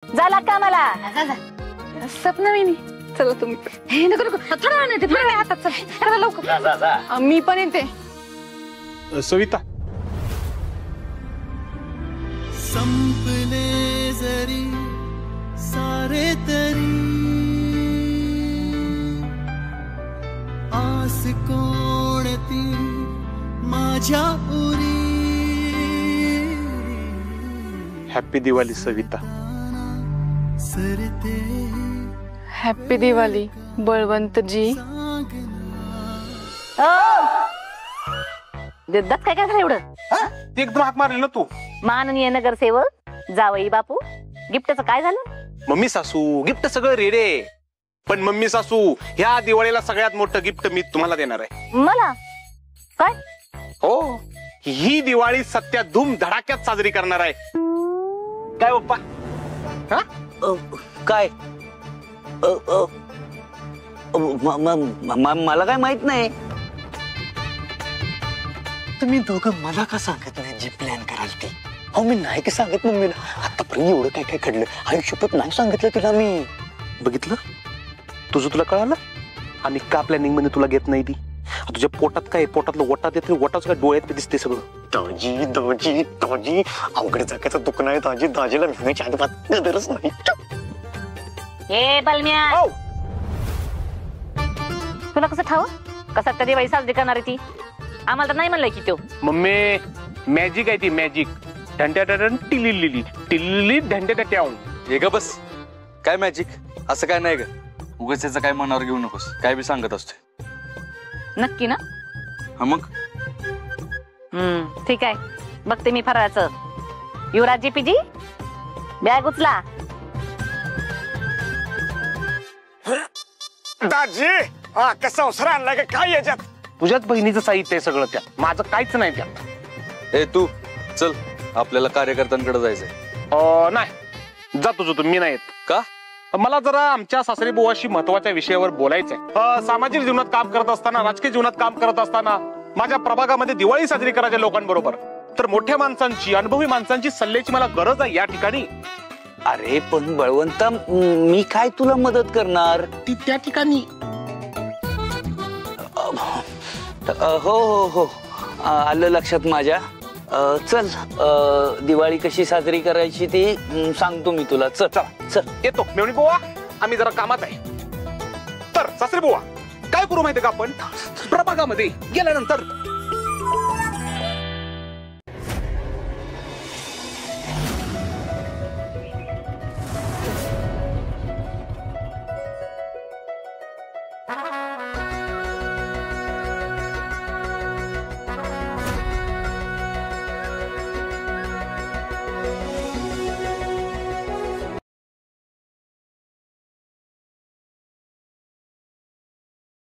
झाला का मला सपनाविनी चला तुम्ही हे नको नको थोडा वेळ नाही थोडा वेळ आता चल लवकर मी पण येते सविता संपले जरी सारे तरी आस कोणती माझ्या उरी हॅपी दिवाळी सविता सरते हॅपी दिवाळी बळवंत जी देतात काय काय झालं एवढं ती एकदम हाक मारली ना तू माननीय नगरसेवक जावई बापू गिफ्टचं काय झालं मम्मी सासू गिफ्ट सगळं रेडे पण मम्मी सासू ह्या दिवाळीला सगळ्यात मोठं गिफ्ट मी तुम्हाला देणार आहे मला काय हो ही दिवाळी सत्या धूम धडाक्यात साजरी करणार आहे काय पप्पा हा काय मला काय माहित नाही तुम्ही दोघं मला का सांगत नाही जी प्लॅन कराल ती अहो मी नाही की सांगत मम्मीला आतापर्यंत एवढं काय काय घडलं आयुष्यभर नाही सांगितलं तिला मी बघितलं तुझं तुला कळालं आणि का प्लॅनिंग मध्ये तुला घेत नाही ती तुझ्या पोटात काय पोटातलं वटात येते वटाच काय डोळ्यात दिसते सगळं दाजी दाजी दाजी अवघड जागाचं दुखणं आहे दाजी दाजीला भेटण्याची अजिबात गरज नाही हे बलम्या तुला कसं ठाव कसा त्या दिवाळी साजरी करणार आहे ती आम्हाला तर नाही म्हणलंय की तो मम्मी मॅजिक आहे ती मॅजिक ढंट्या टिलिली टिलिली ढंट्या ट्याऊन हे ग बस काय मॅजिक असं काय नाही ग उगाच त्याचं काय मनावर घेऊ नकोस काय बी सांगत असतोय नक्की ना हा मग ठीक आहे बघते मी फराळाचं युवराज जी पीजी बॅग उचला दाजी कसं अवसर आणलाय का काय याच्यात तुझ्याच बहिणीचं साहित्य आहे सगळं त्यात माझं काहीच नाही त्यात ए तू चल आपल्याला कार्यकर्त्यांकडे जायचंय नाही जा तुझं तुम्ही नाही येत का मला जरा आमच्या सासरी बुवाशी महत्वाच्या विषयावर बोलायचंय सामाजिक जीवनात काम करत असताना राजकीय जीवनात काम करत असताना माझ्या प्रभागामध्ये दिवाळी साजरी करायच्या लोकांबरोबर तर मोठ्या माणसांची अनुभवी माणसांची सल्ल्याची मला गरज आहे या ठिकाणी अरे पण बळवंता मी काय तुला मदत करणार ती त्या ठिकाणी हो हो हो आलं लक्षात माझ्या चल दिवाळी कशी साजरी करायची ती सांगतो मी तुला चल चल येतो मेवणी बुवा आम्ही जरा कामात आहे तर सासरी बुवा काय करू माहितीये का आपण प्रभागामध्ये गेल्यानंतर